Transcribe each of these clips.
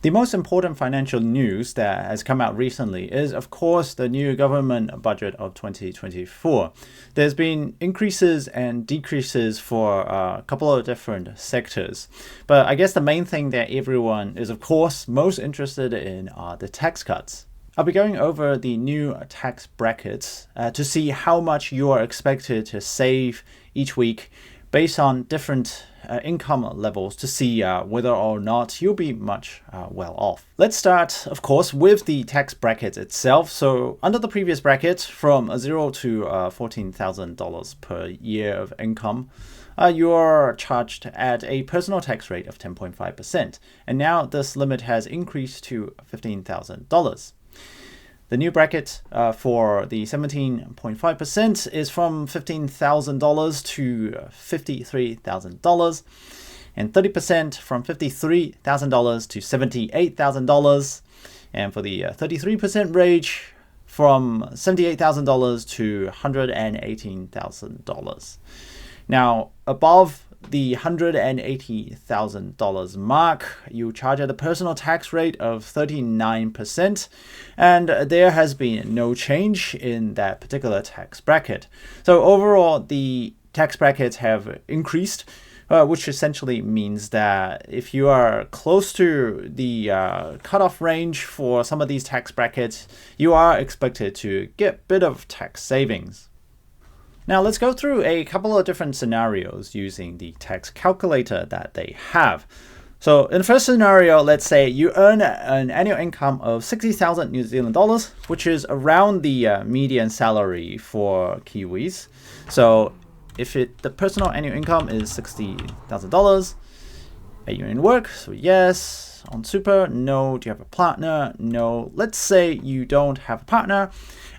The most important financial news that has come out recently is, of course, the new government budget of 2024. There's been increases and decreases for a couple of different sectors. But I guess the main thing that everyone is, of course, most interested in are the tax cuts. I'll be going over the new tax brackets to see how much you are expected to save each week based on different income levels to see whether or not you'll be much well off. Let's start, of course, with the tax bracket itself. So under the previous bracket, from $0 to $14,000 per year of income, you're charged at a personal tax rate of 10.5%. And now this limit has increased to $15,000. The new bracket for the 17.5% is from $15,000 to $53,000, and 30% from $53,000 to $78,000, and for the 33% range from $78,000 to $118,000. Now, above the $180,000 mark, you charge at a personal tax rate of 39%, and there has been no change in that particular tax bracket. So overall, the tax brackets have increased, which essentially means that if you are close to the cutoff range for some of these tax brackets, you are expected to get a bit of tax savings. Now let's go through a couple of different scenarios using the tax calculator that they have. So in the first scenario, let's say you earn an annual income of 60,000 New Zealand dollars, which is around the median salary for Kiwis. So if the personal annual income is $60,000, are you in work? So yes. On super, no. Do you have a partner? No. Let's say you don't have a partner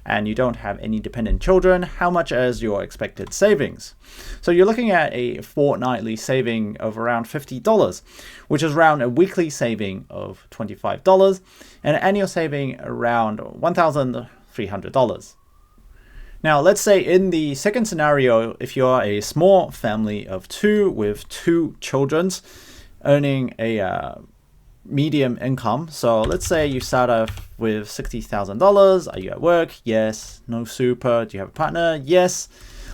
and you don't have any dependent children. How much is your expected savings? So you're looking at a fortnightly saving of around $50, which is around a weekly saving of $25, and an annual saving around $1,300. Now, let's say in the second scenario, if you're a small family of two with two children earning a medium income. So let's say you start off with $60,000. Are you at work? Yes. No super. Do you have a partner? Yes.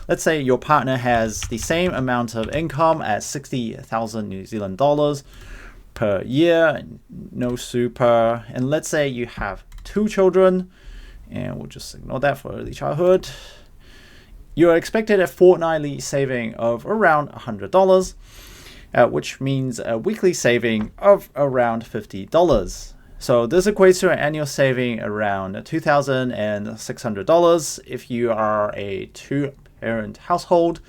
Let's say your partner has the same amount of income at 60,000 New Zealand dollars per year. No super. And let's say you have two children, and we'll just ignore that for early childhood. You're expected a fortnightly saving of around $100. Which means a weekly saving of around $50. So this equates to an annual saving around $2,600 if you are a two-parent household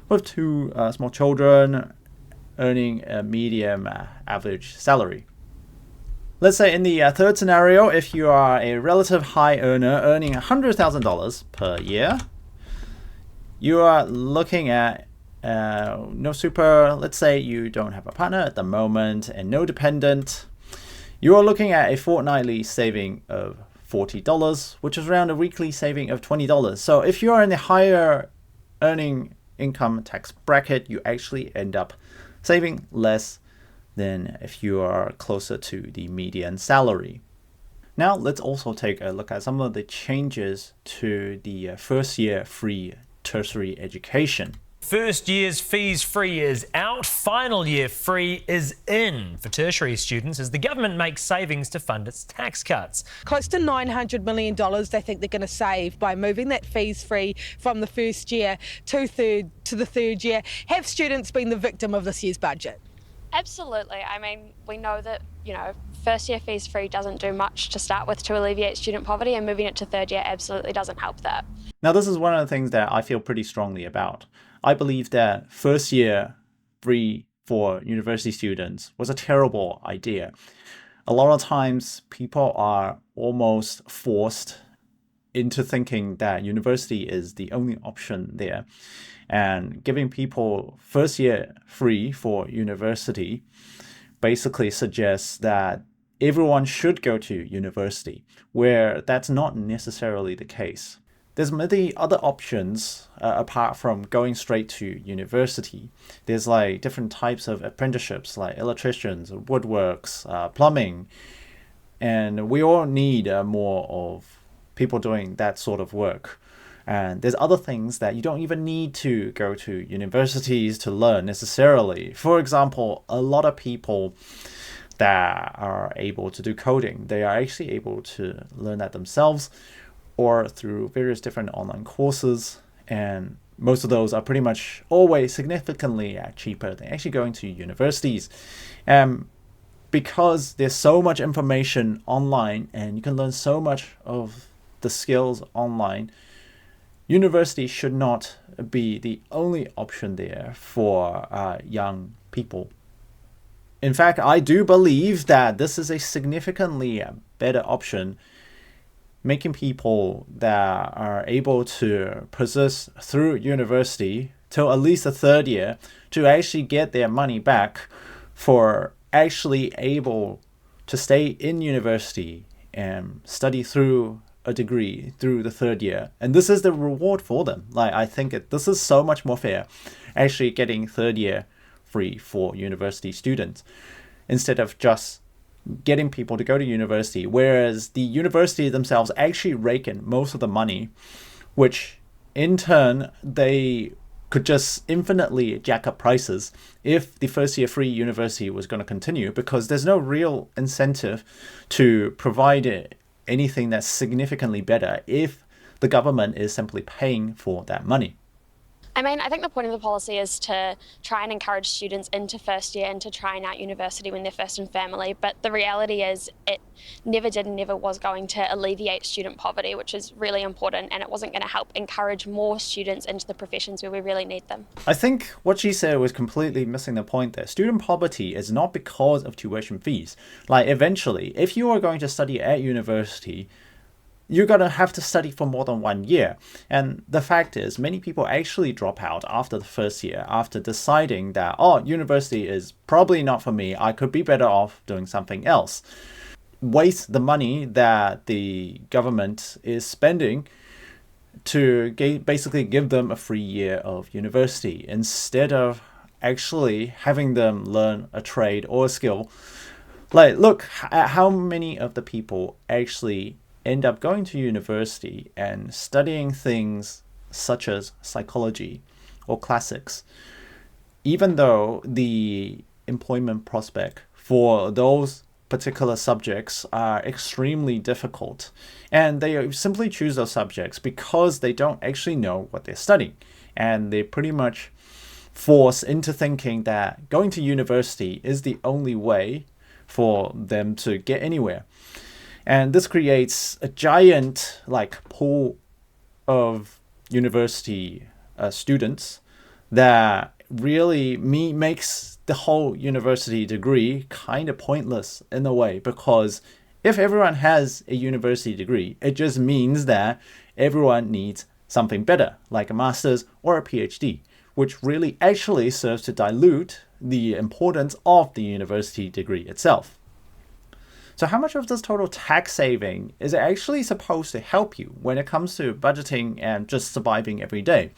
with two small children earning a medium average salary. Let's say in the third scenario, if you are a relative high earner earning $100,000 per year, you are looking at no super. Let's say you don't have a partner at the moment and no dependent. You are looking at a fortnightly saving of $40, which is around a weekly saving of $20. So if you are in the higher earning income tax bracket, you actually end up saving less than if you are closer to the median salary. Now let's also take a look at some of the changes to the first year free tertiary education. First year's fees free is out, final year free is in for tertiary students as the government makes savings to fund its tax cuts. Close to $900 million they think they're going to save by moving that fees free from the first year to the third year. Have students been the victim of this year's budget? Absolutely. I mean, we know that, first year fees free doesn't do much to start with to alleviate student poverty, and moving it to third year absolutely doesn't help that. Now, this is one of the things that I feel pretty strongly about. I believe that first year free for university students was a terrible idea. A lot of times people are almost forced into thinking that university is the only option there. And giving people first year free for university basically suggests that everyone should go to university, where that's not necessarily the case. there's many other options apart from going straight to university. There's like different types of apprenticeships like electricians, woodworks, plumbing, and we all need more of people doing that sort of work. And there's other things that you don't even need to go to universities to learn necessarily. For example, a lot of people that are able to do coding, they are actually able to learn that themselves or through various different online courses. And most of those are pretty much always significantly cheaper than actually going to universities. Because there's so much information online and you can learn so much of the skills online, university should not be the only option there for young people. In fact, I do believe that this is a significantly better option, making people that are able to persist through university till at least the third year to actually get their money back for actually able to stay in university and study through a degree through the third year. And this is the reward for them. Like, I think this is so much more fair, actually getting third year free for university students instead of just getting people to go to university, whereas the university themselves actually rake in most of the money, which in turn they could just infinitely jack up prices if the first year free university was going to continue, because there's no real incentive to provide anything that's significantly better if the government is simply paying for that money. I mean, I think the point of the policy is to try and encourage students into first year into trying out university when they're first in family. But the reality is it never did and never was going to alleviate student poverty, which is really important. And it wasn't going to help encourage more students into the professions where we really need them. I think what she said was completely missing the point there. Student poverty is not because of tuition fees. Like, eventually, if you are going to study at university, you're going to have to study for more than 1 year. And the fact is, many people actually drop out after the first year, after deciding that, university is probably not for me. I could be better off doing something else. Waste the money that the government is spending to basically give them a free year of university instead of actually having them learn a trade or a skill. Like, look at how many of the people actually end up going to university and studying things such as psychology or classics, even though the employment prospect for those particular subjects are extremely difficult. And they simply choose those subjects because they don't actually know what they're studying. And they're pretty much forced into thinking that going to university is the only way for them to get anywhere. And this creates a giant pool of university students that really makes the whole university degree kind of pointless in a way, because if everyone has a university degree, it just means that everyone needs something better, like a master's or a PhD, which really actually serves to dilute the importance of the university degree itself. So how much of this total tax saving is actually supposed to help you when it comes to budgeting and just surviving every day?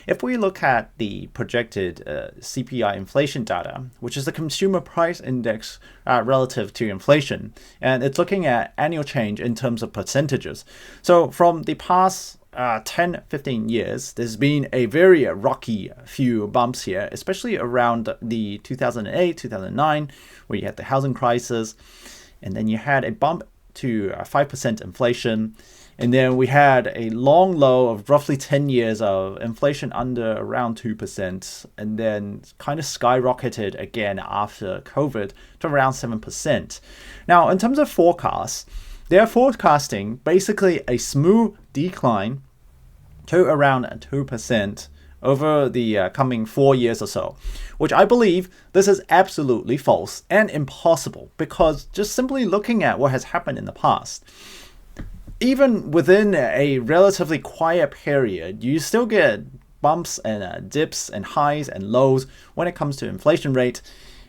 If we look at the projected CPI inflation data, which is the consumer price index relative to inflation, and it's looking at annual change in terms of percentages. So from the past 10-15 years, there's been a very rocky few bumps here, especially around the 2008-2009, where you had the housing crisis. And then you had a bump to 5% inflation. And then we had a long low of roughly 10 years of inflation under around 2%. And then kind of skyrocketed again after COVID to around 7%. Now, in terms of forecasts, they're forecasting basically a smooth decline to around 2% over the coming 4 years or so, which I believe this is absolutely false and impossible, because just simply looking at what has happened in the past, even within a relatively quiet period, you still get bumps and dips and highs and lows when it comes to inflation rate.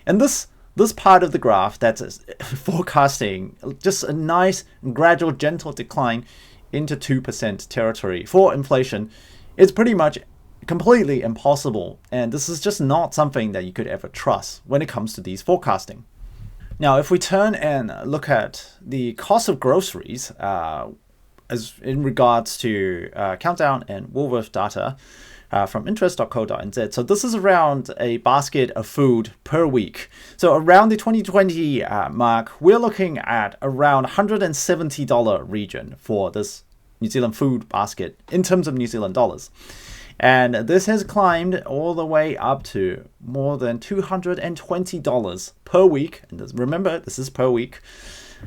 And this part of the graph that's forecasting just a nice gradual gentle decline into 2% territory for inflation is pretty much completely impossible. And this is just not something that you could ever trust when it comes to these forecasting. Now, if we turn and look at the cost of groceries, as in regards to Countdown and Woolworth data from interest.co.nz. So this is around a basket of food per week. So around the 2020 mark, we're looking at around $170 region for this New Zealand food basket in terms of New Zealand dollars. And this has climbed all the way up to more than $220 per week. And remember, this is per week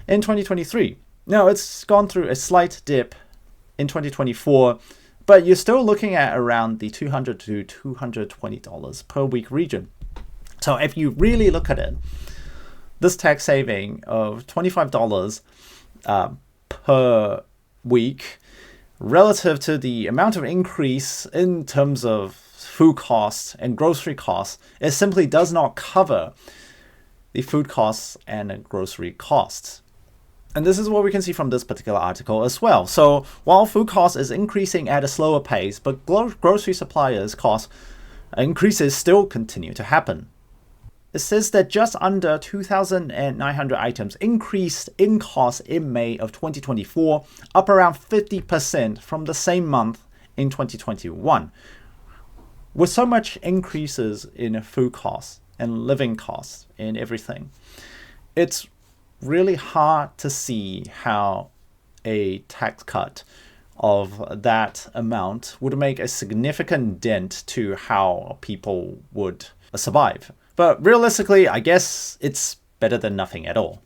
in 2023. Now, it's gone through a slight dip in 2024, but you're still looking at around the $200 to $220 per week region. So if you really look at it, this tax saving of $25 per week relative to the amount of increase in terms of food costs and grocery costs, it simply does not cover the food costs and grocery costs. And this is what we can see from this particular article as well. So while food cost is increasing at a slower pace, but grocery suppliers' cost increases still continue to happen. It says that just under 2,900 items increased in cost in May of 2024, up around 50% from the same month in 2021. With so much increases in food costs and living costs and everything, it's really hard to see how a tax cut of that amount would make a significant dent to how people would survive. But realistically, I guess it's better than nothing at all.